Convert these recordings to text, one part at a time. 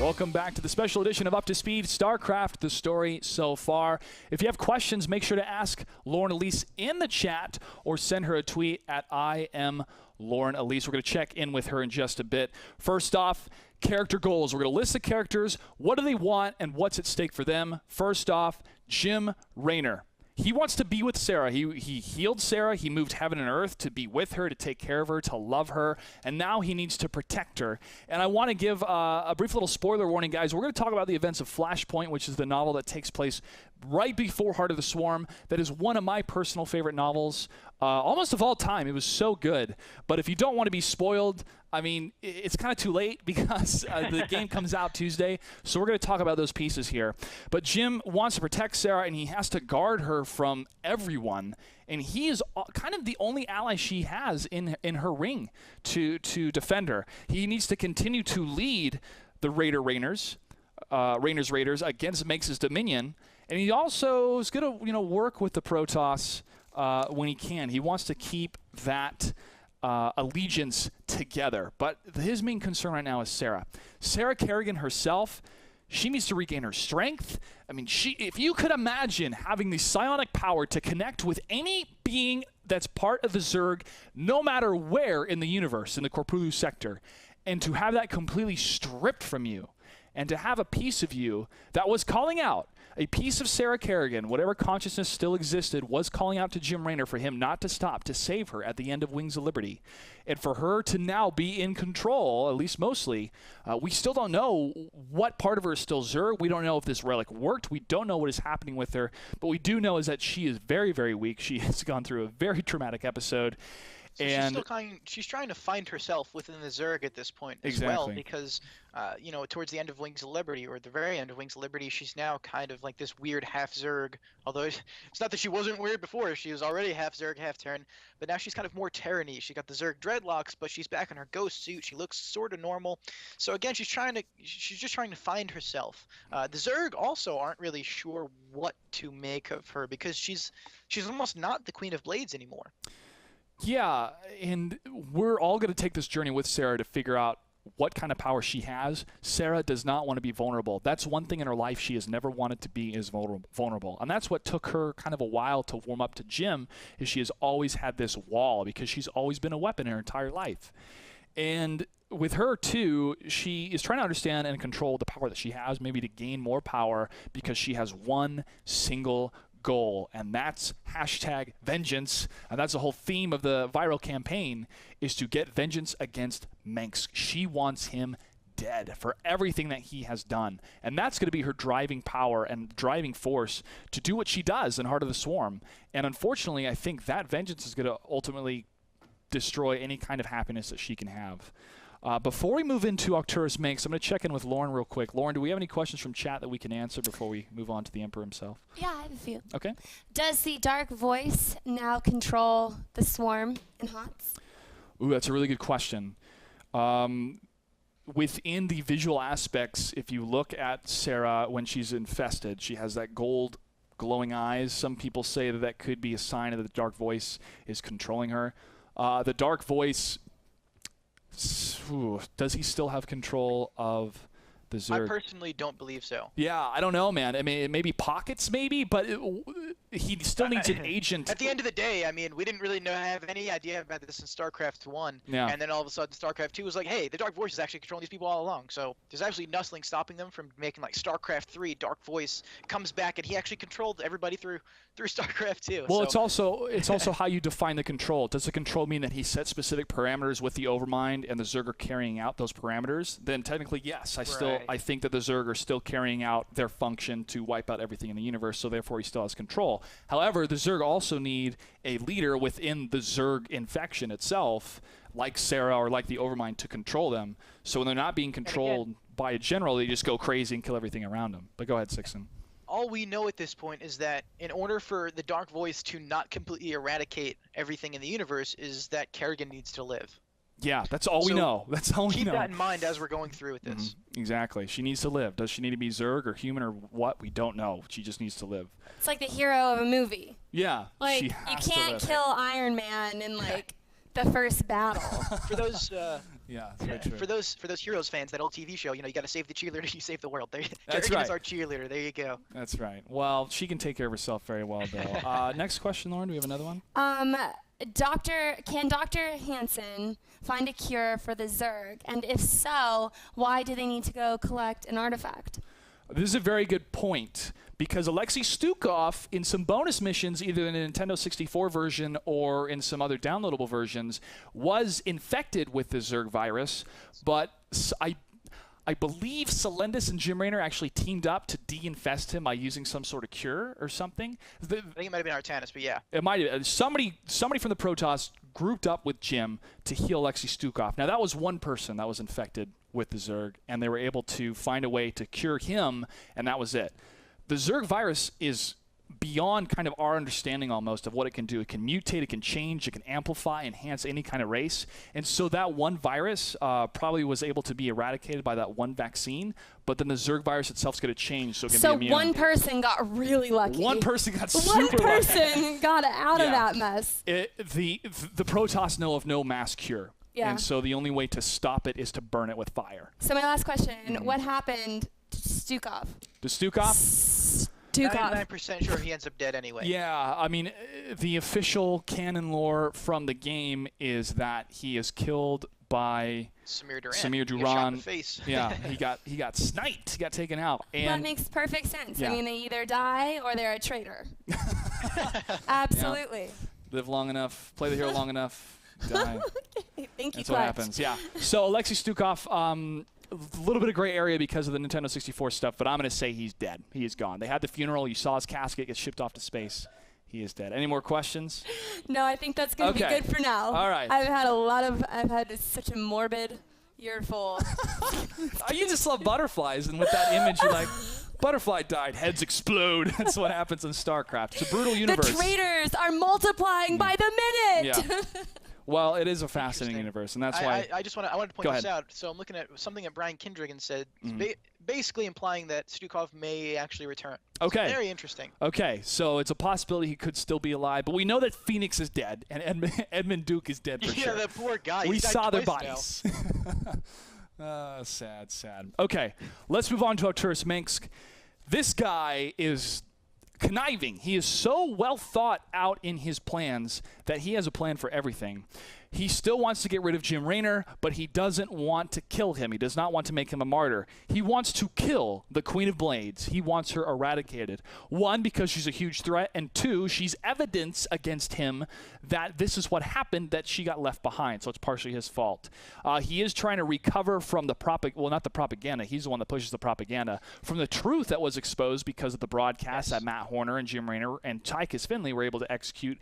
Welcome back to the special edition of Up to Speed StarCraft, the story so far. If you have questions, make sure to ask Lauren Elise in the chat or send her a tweet at I am Lauren Elise. We're going to check in with her in just a bit. First off, character goals. We're going to list the characters. What do they want and what's at stake for them? First off, Jim Raynor. He wants to be with Sarah. He healed Sarah. He moved heaven and earth to be with her, to take care of her, to love her. And now he needs to protect her. And I want to give a brief little spoiler warning, guys. We're going to talk about the events of Flashpoint, which is the novel that takes place right before Heart of the Swarm. That is one of my personal favorite novels, almost of all time. It was so good. But if you don't want to be spoiled, I mean, it's kind of too late because the game comes out Tuesday. So we're going to talk about those pieces here. But Jim wants to protect Sarah, and he has to guard her from everyone. And he is kind of the only ally she has in her ring to defend her. He needs to continue to lead the Raynors against Manx's Dominion. And he also is going to work with the Protoss when he can. He wants to keep that allegiance together. But his main concern right now is Sarah. Sarah Kerrigan herself, she needs to regain her strength. I mean, if you could imagine having the psionic power to connect with any being that's part of the Zerg, no matter where in the universe, in the Korpulu sector, and to have that completely stripped from you, and to have a piece of you that was calling out, a piece of Sarah Kerrigan, whatever consciousness still existed, was calling out to Jim Raynor for him not to stop, to save her at the end of Wings of Liberty. And for her to now be in control, at least mostly, we still don't know what part of her is still Zerg. We don't know if this relic worked. We don't know what is happening with her. But we do know is that she is very, very weak. She has gone through a very traumatic episode. So she's trying to find herself within the Zerg at this point as well, because towards the end of Wings of Liberty, or at the very end of Wings of Liberty, she's now kind of like this weird half Zerg. Although it's not that she wasn't weird before; she was already half Zerg, half Terran. But now she's kind of more Terran-y. She got the Zerg dreadlocks, but she's back in her ghost suit. She looks sort of normal. So again, she's just trying to find herself. The Zerg also aren't really sure what to make of her, because she's almost not the Queen of Blades anymore. Yeah, and we're all going to take this journey with Sarah to figure out what kind of power she has. Sarah does not want to be vulnerable. That's one thing in her life she has never wanted to be, is vulnerable. And that's what took her kind of a while to warm up to Jim, is she has always had this wall because she's always been a weapon in her entire life. And with her, too, she is trying to understand and control the power that she has, maybe to gain more power, because she has one single goal, and that's #vengeance, and that's the whole theme of the viral campaign, is to get vengeance against Manx. She wants him dead for everything that he has done, and that's going to be her driving power and driving force to do what she does in Heart of the Swarm. And unfortunately, I think that vengeance is going to ultimately destroy any kind of happiness that she can have. Before we move into Arcturus Manx, I'm going to check in with Lauren real quick. Lauren, do we have any questions from chat that we can answer before we move on to the Emperor himself? Yeah, I have a few. Okay. Does the Dark Voice now control the Swarm and HOTS? Ooh, that's a really good question. Within the visual aspects, if you look at Sarah when she's infested, she has that gold glowing eyes. Some people say that that could be a sign that the Dark Voice is controlling her. The Dark Voice... Ooh, does he still have control of the Zerg? I personally don't believe so. Yeah, I don't know, man. I mean, maybe pockets, maybe, but he still needs an agent. At the end of the day, I mean, we didn't really have any idea about this in StarCraft 1. Yeah. And then all of a sudden, StarCraft 2 was like, hey, the Dark Voice is actually controlling these people all along. So there's absolutely nothing stopping them from making, like, StarCraft 3, Dark Voice comes back, and he actually controlled everybody through StarCraft 2. Well, so. it's also how you define the control. Does the control mean that he set specific parameters with the Overmind and the Zerg are carrying out those parameters? Then technically, yes. I think that the Zerg are still carrying out their function to wipe out everything in the universe, so therefore he still has control. However, the Zerg also need a leader within the Zerg infection itself, like Sarah or like the Overmind, to control them. So when they're not being controlled by a general, they just go crazy and kill everything around them. But go ahead, Sixon. All we know at this point is that in order for the Dark Voice to not completely eradicate everything in the universe, is that Kerrigan needs to live. Yeah, that's all we know. That's all we know. Keep that in mind as we're going through with this. Mm-hmm. Exactly. She needs to live. Does she need to be Zerg or human or what? We don't know. She just needs to live. It's like the hero of a movie. Yeah. Like, you can't kill Iron Man and, like, the first battle. For those, yeah, that's very true. For those Heroes fans, that old TV show, you know, you got to save the cheerleader, you save the world. That's Kerrigan right. is our cheerleader. There you go. That's right. Well, she can take care of herself very well, though. Next question, Lauren. Do we have another one? Can Dr. Hansen find a cure for the Zerg? And if so, why do they need to go collect an artifact? This is a very good point, because Alexei Stukov, in some bonus missions, either in the Nintendo 64 version or in some other downloadable versions, was infected with the Zerg virus, but I believe Celendis and Jim Raynor actually teamed up to de-infest him by using some sort of cure or something. I think it might have been Artanis, but yeah. It might have. Somebody from the Protoss grouped up with Jim to heal Alexei Stukov. Now, that was one person that was infected with the Zerg, and they were able to find a way to cure him, and that was it. The Zerg virus is beyond kind of our understanding almost of what it can do. It can mutate, it can change, it can amplify, enhance any kind of race. And so that one virus probably was able to be eradicated by that one vaccine, but then the Zerg virus itself is going to change, so it can be immune. So one person got really lucky. One person got super lucky. One person got out of that mess. The Protoss know of no mass cure. Yeah. And so the only way to stop it is to burn it with fire. So my last question, what happened to Stukov? To Stukov? 99% sure he ends up dead anyway. Yeah, I mean, the official canon lore from the game is that he is killed by Samir Duran. He got shot in the face. Yeah, he got sniped. He got taken out. And that makes perfect sense. Yeah. I mean, they either die or they're a traitor. Absolutely. Yeah. Live long enough, play the hero long enough, die. Okay, thank you. That's what happens. Yeah. So Alexei Stukov, a little bit of gray area because of the Nintendo 64 stuff, but I'm going to say he's dead. He is gone. They had the funeral. You saw his casket get shipped off to space. He is dead. Any more questions? No, I think that's going to be good for now. All right. I've had such a morbid year full. You just love butterflies, and with that image, you're like, butterfly died, heads explode. That's what happens in StarCraft. It's a brutal universe. The traitors are multiplying by the minute. Yeah. Well, it is a fascinating universe, and that's why. I wanted to point this out. So I'm looking at something that Brian Kindrigan said, basically implying that Stukov may actually return. Okay. So very interesting. Okay, so it's a possibility he could still be alive, but we know that Phoenix is dead, and Edmund Duke is dead for sure. Yeah, that poor guy. We saw their bodies. Sad. Okay, let's move on to Arturas Manx. This guy is conniving. He is so well thought out in his plans that he has a plan for everything. He still wants to get rid of Jim Raynor, but he doesn't want to kill him. He does not want to make him a martyr. He wants to kill the Queen of Blades. He wants her eradicated. One, because she's a huge threat, and two, she's evidence against him that this is what happened, that she got left behind, so it's partially his fault. He is trying to recover from the not the propaganda. He's the one that pushes the propaganda. From the truth that was exposed because of the broadcast that Matt Horner and Jim Raynor and Tychus Finley were able to execute.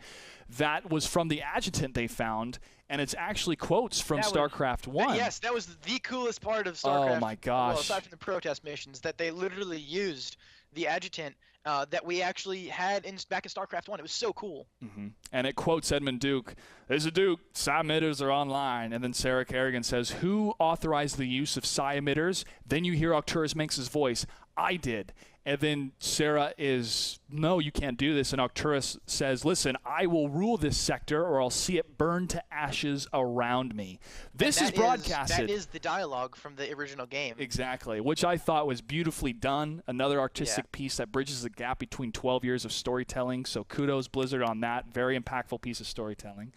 That was from the adjutant they found, and it's actually quotes from StarCraft 1. Yes, that was the coolest part of StarCraft. Oh, my gosh. Well, aside from the protest missions, that they literally used the adjutant that we actually had back in StarCraft 1. It was so cool. Mm-hmm. And it quotes Edmund Duke. There's a Duke. Psi emitters are online. And then Sarah Kerrigan says, who authorized the use of psi emitters? Then you hear Arturas Manx's voice. I did. And then Sarah is, no, you can't do this. And Arturas says, listen, I will rule this sector or I'll see it burn to ashes around me. This is broadcasted. That is the dialogue from the original game. Exactly, which I thought was beautifully done. Another artistic piece that bridges the gap between 12 years of storytelling. So kudos, Blizzard, on that. Very impactful piece of storytelling.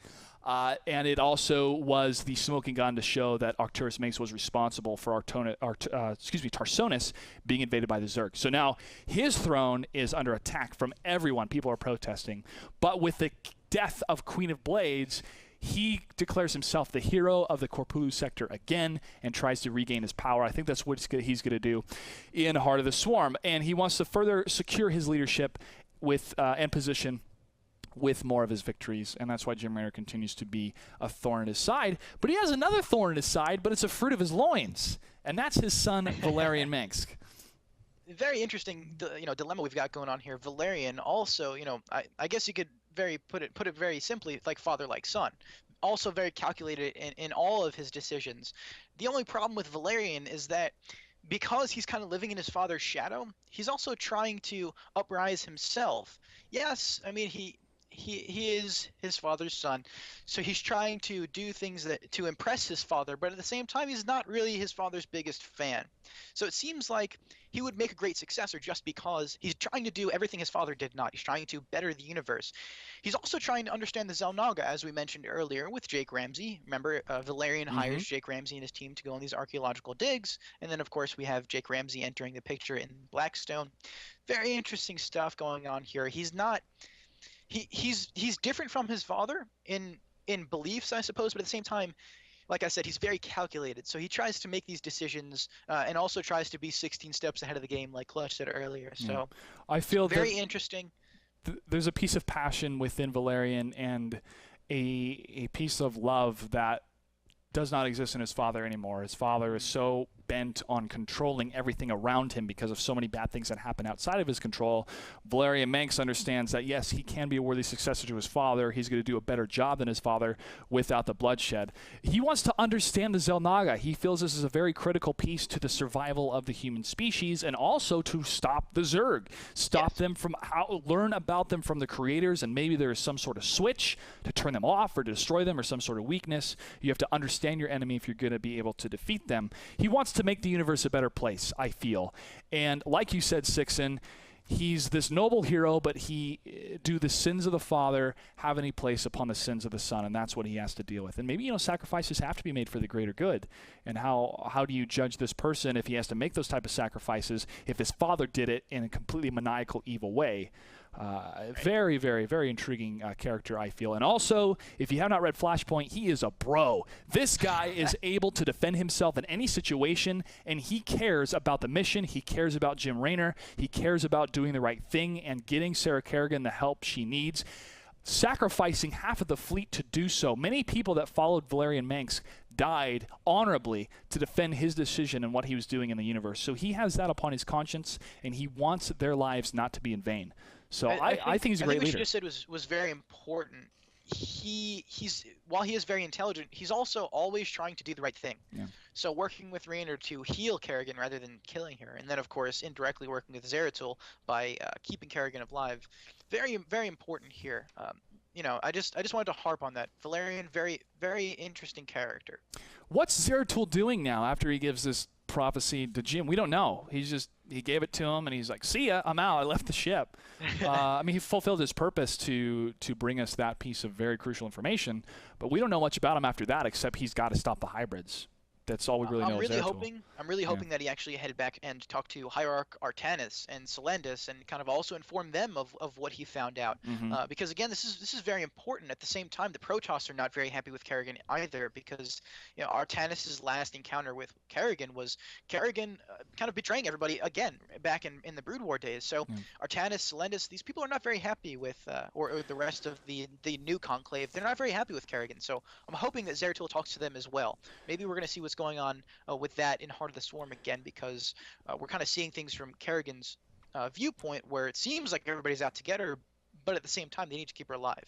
And it also was the smoking gun to show that Arturas Manx was responsible for Tarsonis being invaded by the Zerg. So now his throne is under attack from everyone. People are protesting. But with the death of Queen of Blades, he declares himself the hero of the Korpulu sector again and tries to regain his power. I think that's what he's going to do in Heart of the Swarm. And he wants to further secure his leadership and position with more of his victories, and that's why Jim Raynor continues to be a thorn in his side. But he has another thorn in his side, but it's a fruit of his loins, and that's his son, Valerian Manx. Very interesting, dilemma we've got going on here. Valerian also, I guess you could put it very simply, like father, like son. Also very calculated in all of his decisions. The only problem with Valerian is that because he's kind of living in his father's shadow, he's also trying to uprise himself. Yes, I mean, he he is his father's son, so he's trying to do things to impress his father, but at the same time he's not really his father's biggest fan. So it seems like he would make a great successor just because he's trying to do everything his father did not. He's trying to better the universe. He's also trying to understand the Xel'Naga, as we mentioned earlier with Jake Ramsey. Remember, Valerian hires Jake Ramsey and his team to go on these archaeological digs, and then of course we have Jake Ramsey entering the picture in Blackstone. Very interesting stuff going on here. He's not he's different from his father in beliefs, I suppose, but at the same time, like I said, he's very calculated. So he tries to make these decisions and also tries to be 16 steps ahead of the game, like Clutch said earlier. So I feel very interesting. There's a piece of passion within Valerian and a piece of love that does not exist in his father anymore. His father is so bent on controlling everything around him because of so many bad things that happen outside of his control. Valerian Manx understands that, yes, he can be a worthy successor to his father. He's going to do a better job than his father without the bloodshed. He wants to understand the Xel'Naga. He feels this is a very critical piece to the survival of the human species and also to stop the Zerg. Them from learn about them from the creators, and maybe there is some sort of switch to turn them off or to destroy them or some sort of weakness. You have to understand your enemy if you're going to be able to defeat them. He wants to make the universe a better place, I feel. And like you said, Sixen, he's this noble hero, but do the sins of the father have any place upon the sins of the son? And that's what he has to deal with. And maybe, sacrifices have to be made for the greater good. And how do you judge this person if he has to make those type of sacrifices if his father did it in a completely maniacal, evil way? Very, very, very intriguing character, I feel. And also, if you have not read Flashpoint, he is a bro. This guy is able to defend himself in any situation, and he cares about the mission. He cares about Jim Raynor. He cares about doing the right thing and getting Sarah Kerrigan the help she needs, sacrificing half of the fleet to do so. Many people that followed Valerian Manx died honorably to defend his decision and what he was doing in the universe. So he has that upon his conscience, and he wants their lives not to be in vain. So I think he's a great leader. What you just said was very important. He's while he is very intelligent, he's also always trying to do the right thing. Yeah. So working with Raynor to heal Kerrigan rather than killing her, and then of course indirectly working with Zeratul by keeping Kerrigan alive. Very, very important here. I just wanted to harp on that. Valerian, very, very interesting character. What's Zeratul doing now after he gives this prophecy to Jim? We don't know. He gave it to him, and he's like, "See ya, I'm out. I left the ship." He fulfilled his purpose to bring us that piece of very crucial information, but we don't know much about him after that, except he's got to stop the hybrids. That's all we really know. I'm really hoping that he actually headed back and talked to Hierarch Artanis and Selendis and kind of also informed them of what he found out. Because again, this is very important. At the same time, the Protoss are not very happy with Kerrigan either, because Artanis's last encounter with Kerrigan was Kerrigan kind of betraying everybody again back in the Brood War days. So Artanis, Selendis, these people are not very happy with, or the rest of the new conclave. They're not very happy with Kerrigan. So I'm hoping that Zeratul talks to them as well. Maybe we're going to see what's going on with that in Heart of the Swarm again, because we're kind of seeing things from Kerrigan's viewpoint, where it seems like everybody's out to get her, but at the same time they need to keep her alive.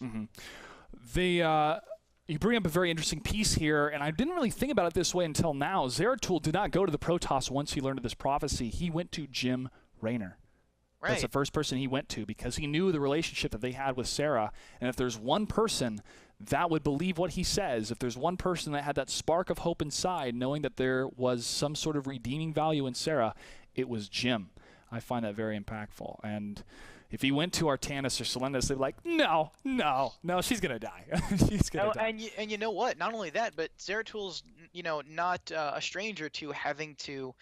You bring up a very interesting piece here, and I didn't really think about it this way until now. Zeratul did not go to the Protoss once he learned of this prophecy. He went to Jim Raynor. Right. That's the first person he went to, because he knew the relationship that they had with Sarah. And if there's one person that would believe what he says, if there's one person that had that spark of hope inside, knowing that there was some sort of redeeming value in Sarah, it was Jim. I find that very impactful. And if he went to Artanis or Selendis, they'd be like, no, she's going to die. She's going to die. And you know what? Not only that, but Zeratul's, not a stranger to having to,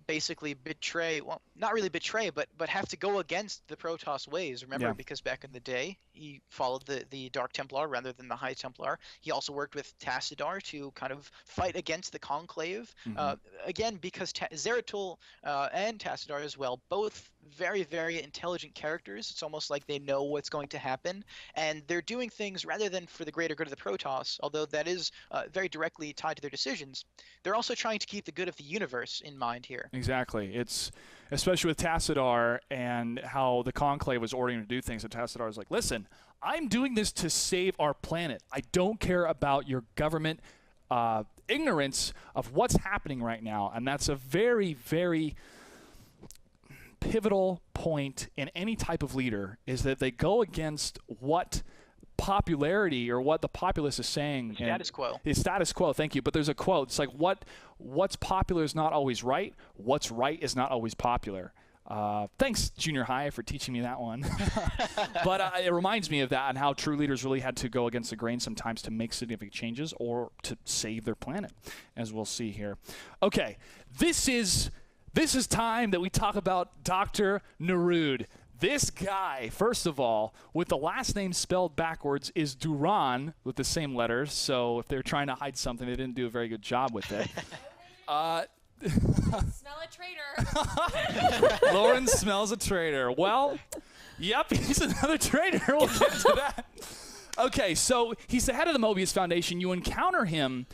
basically betray, not really betray, but have to go against the Protoss ways. Remember, because back in the day, he followed the Dark Templar rather than the High Templar. He also worked with Tassadar to kind of fight against the Conclave. Again, because Zeratul and Tassadar as well, both very, very intelligent characters. It's almost like they know what's going to happen, and they're doing things rather than for the greater good of the Protoss, although that is very directly tied to their decisions. They're also trying to keep the good of the universe in mind here. Exactly. It's especially with Tassadar and how the Conclave was ordering to do things, and Tassadar is like, listen, I'm doing this to save our planet. I don't care about your government ignorance of what's happening right now. And that's a very, very pivotal point in any type of leader, is that they go against what popularity or what the populace is saying. Status quo. It's status quo, thank you. But there's a quote. It's like what's popular is not always right. What's right is not always popular. Thanks, junior high, for teaching me that one. But it reminds me of that and how true leaders really had to go against the grain sometimes to make significant changes or to save their planet, as we'll see here. Okay, this is time that we talk about Dr. Neruda. This guy, first of all, with the last name spelled backwards, is Duran with the same letters. So if they're trying to hide something, they didn't do a very good job with it. Smell a traitor. Lauren smells a traitor. Well, yep, he's another traitor. We'll get to that. Okay, so he's the head of the Mobius Foundation. You encounter him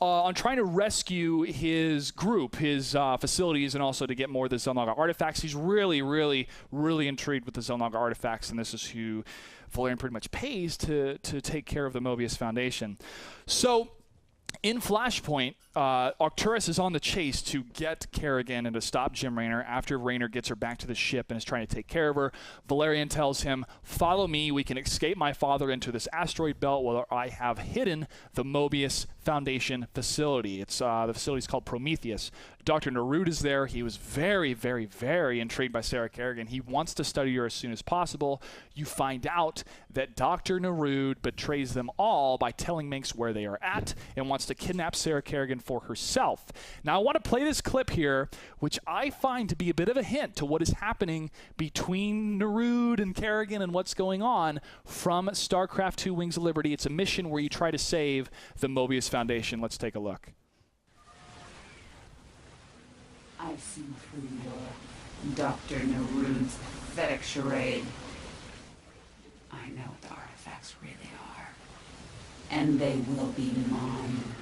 on trying to rescue his group, his facilities, and also to get more of the Xel'Naga artifacts. He's really, really, really intrigued with the Xel'Naga artifacts, and this is who Valerian pretty much pays to take care of the Mobius Foundation. So in Flashpoint, Arcturus is on the chase to get Kerrigan and to stop Jim Raynor after Raynor gets her back to the ship and is trying to take care of her. Valerian tells him, "Follow me. We can escape my father into this asteroid belt where I have hidden the Mobius Foundation facility." It's the facility is called Prometheus. Dr. Neruda is there. He was very, very, very intrigued by Sarah Kerrigan. He wants to study her as soon as possible. You find out that Dr. Neruda betrays them all by telling Manx where they are at and wants to kidnap Sarah Kerrigan for herself. Now, I want to play this clip here, which I find to be a bit of a hint to what is happening between Neruda and Kerrigan and what's going on from StarCraft 2 Wings of Liberty. It's a mission where you try to save the Mobius Foundation. Let's take a look. I've seen through your Dr. Neruda's pathetic charade. I know what the artifacts really are. And they will be mine.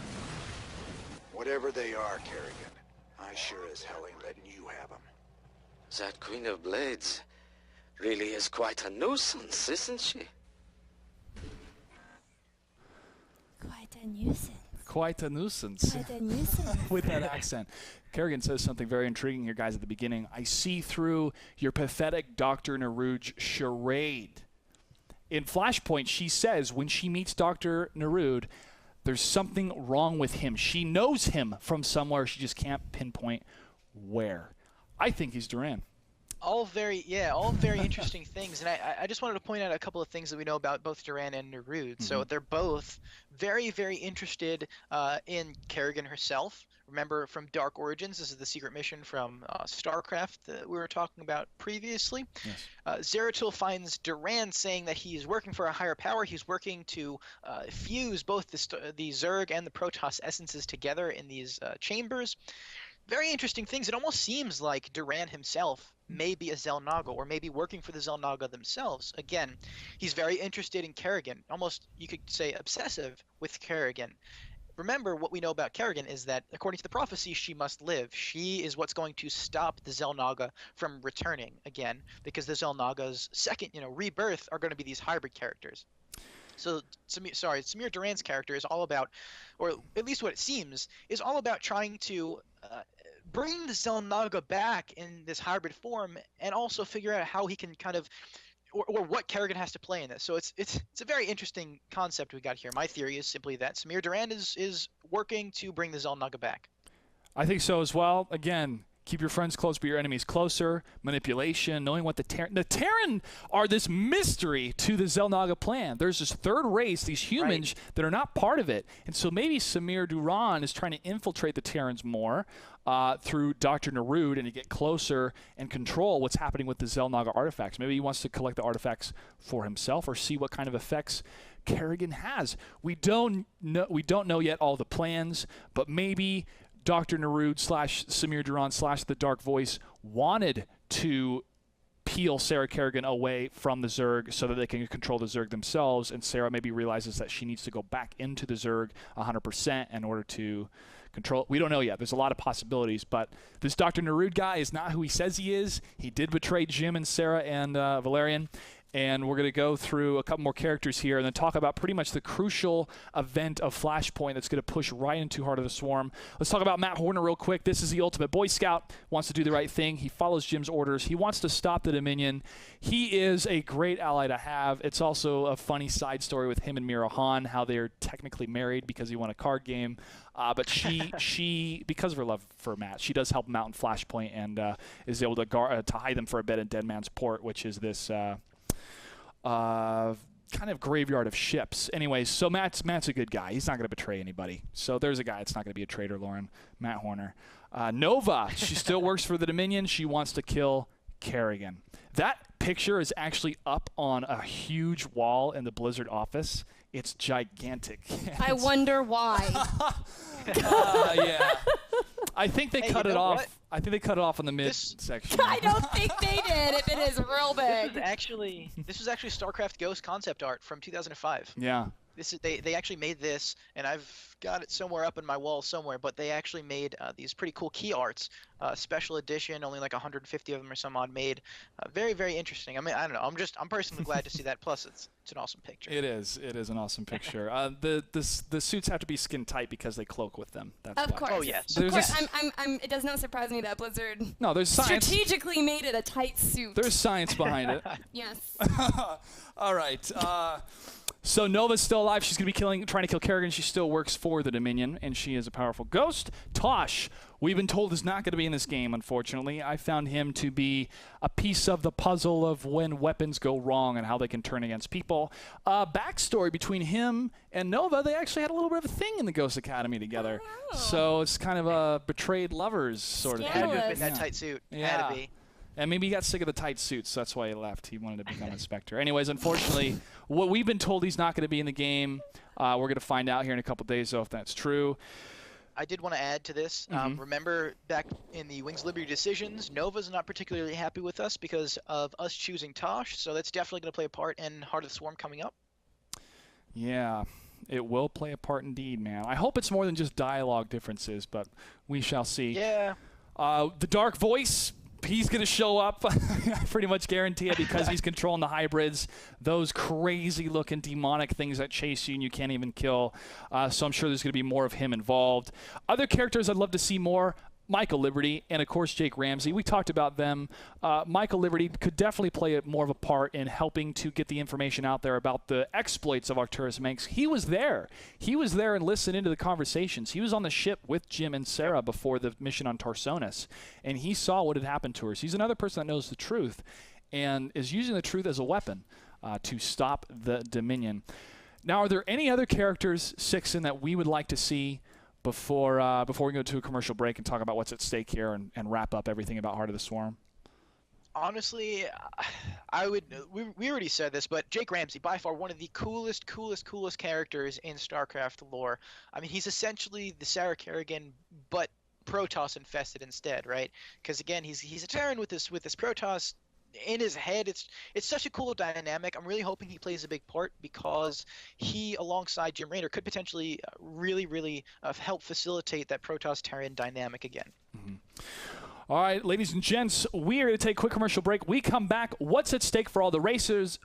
Whatever they are, Kerrigan, I sure as hell ain't letting you have them. That Queen of Blades really is quite a nuisance, isn't she? Quite a nuisance. Quite a nuisance. Quite a nuisance. With that accent. Kerrigan says something very intriguing here, guys, at the beginning. "I see through your pathetic Dr. Neruda charade." In Flashpoint, she says when she meets Dr. Neruda, there's something wrong with him. She knows him from somewhere. She just can't pinpoint where. I think he's Duran. All very interesting things. And I just wanted to point out a couple of things that we know about both Duran and Neruda. Mm-hmm. So they're both very, very interested in Kerrigan herself. Remember from Dark Origins, this is the secret mission from StarCraft that we were talking about previously. Yes. Zeratul finds Duran saying that he's working for a higher power. He's working to fuse both the Zerg and the Protoss essences together in these chambers. Very interesting things. It almost seems like Duran himself may be a Xel'Naga or maybe working for the Xel'Naga themselves. Again, he's very interested in Kerrigan, almost you could say obsessive with Kerrigan. Remember, what we know about Kerrigan is that, according to the prophecy, she must live. She is what's going to stop the Xel'Naga from returning again, because the Xel'Naga's second, rebirth are going to be these hybrid characters. So, Samir Duran's character is all about, or at least what it seems, is all about trying to bring the Xel'Naga back in this hybrid form, and also figure out how he can kind of, or what Kerrigan has to play in this. So it's a very interesting concept we got here. My theory is simply that Samir Duran is working to bring the Xel'Naga back. I think so as well. Again, keep your friends close, but your enemies closer. Manipulation, knowing what the Terran are this mystery to the Xel'Naga plan. There's this third race, these humans that are not part of it. And so maybe Samir Duran is trying to infiltrate the Terrans more through Dr. Neruda and to get closer and control what's happening with the Xel'Naga artifacts. Maybe he wants to collect the artifacts for himself or see what kind of effects Kerrigan has. We don't know yet all the plans, but maybe Dr. Neruda / Samir Duran / the Dark Voice wanted to peel Sarah Kerrigan away from the Zerg so that they can control the Zerg themselves, and Sarah maybe realizes that she needs to go back into the Zerg 100% in order to control it. We don't know yet. There's a lot of possibilities, but this Dr. Neruda guy is not who he says he is. He did betray Jim and Sarah and Valerian, And we're going to go through a couple more characters here and then talk about pretty much the crucial event of Flashpoint that's going to push right into Heart of the Swarm. Let's talk about Matt Horner real quick. This is the ultimate Boy Scout, wants to do the right thing. He follows Jim's orders. He wants to stop the Dominion. He is a great ally to have. It's also a funny side story with him and Mira Han, how they're technically married because he won a card game. But she, because of her love for Matt, she does help him out in Flashpoint and is able to hide them for a bit in Dead Man's Port, which is this kind of graveyard of ships. Anyways, so Matt's a good guy. He's not going to betray anybody. So there's a guy that's not going to be a traitor, Lauren. Matt Horner. Nova, she still works for the Dominion. She wants to kill Kerrigan. That picture is actually up on a huge wall in the Blizzard office. It's gigantic. I wonder why. Yeah. I think they cut it off. What? I think they cut it off in the mid section. I don't think they did. If it is real big. This was actually StarCraft Ghost concept art from 2005. Yeah. They actually made this, and I've got it somewhere up in my wall somewhere. But they actually made these pretty cool key arts, special edition, only like 150 of them or some odd made. Very, very interesting. I mean, I don't know. I'm personally glad to see that. Plus, it's an awesome picture. It is an awesome picture. The suits have to be skin tight because they cloak with them. That's Of why. course. Oh yes. Of course. It does not surprise me that Blizzard No, there's science. strategically made it a tight suit. There's science behind it. Yes. All right. So Nova's still alive. She's going to be trying to kill Kerrigan. She still works for the Dominion, and she is a powerful ghost. Tosh, we've been told, is not going to be in this game, unfortunately. I found him to be a piece of the puzzle of when weapons go wrong and how they can turn against people. Backstory between him and Nova, they actually had a little bit of a thing in the Ghost Academy together. Oh. So it's kind of a betrayed lovers sort of Had thing. to have been Scandalous. that tight suit. Yeah. Had to be. And maybe he got sick of the tight suits, so that's why he left. He wanted to become a Spectre. Anyways, unfortunately, what we've been told, he's not going to be in the game. We're going to find out here in a couple days, though, if that's true. I did want to add to this. Remember back in the Wings of Liberty decisions, Nova's not particularly happy with us because of us choosing Tosh, so that's definitely going to play a part in Heart of the Swarm coming up. Yeah, it will play a part indeed, man. I hope it's more than just dialogue differences, but we shall see. Yeah. The Dark Voice, he's going to show up. I pretty much guarantee it because he's controlling the hybrids, those crazy-looking demonic things that chase you and you can't even kill. So I'm sure there's going to be more of him involved. Other characters I'd love to see more. Michael Liberty and, of course, Jake Ramsey. We talked about them. Michael Liberty could definitely play more of a part in helping to get the information out there about the exploits of Arcturus Manx. He was there. He was there and listened into the conversations. He was on the ship with Jim and Sarah before the mission on Tarsonis, and he saw what had happened to her. So he's another person that knows the truth and is using the truth as a weapon to stop the Dominion. Now, are there any other characters, Sixon, that we would like to see before we go to a commercial break and talk about what's at stake here and wrap up everything about Heart of the Swarm? Honestly, I would. We already said this, but Jake Ramsey, by far one of the coolest characters in StarCraft lore. I mean, he's essentially the Sarah Kerrigan, but Protoss infested instead, right? Because again, he's a Terran with this Protoss in his head. It's such a cool dynamic. I'm really hoping he plays a big part because he, alongside Jim Raynor, could potentially really help facilitate that Protoss Terran dynamic again. Mm-hmm. All right, ladies and gents, we are going to take a quick commercial break. We come back. What's at stake for all the races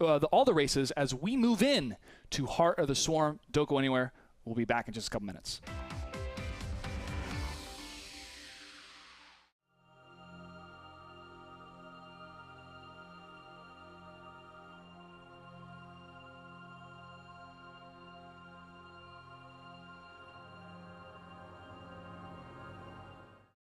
as we move in to Heart of the Swarm? Don't go anywhere. We'll be back in just a couple minutes.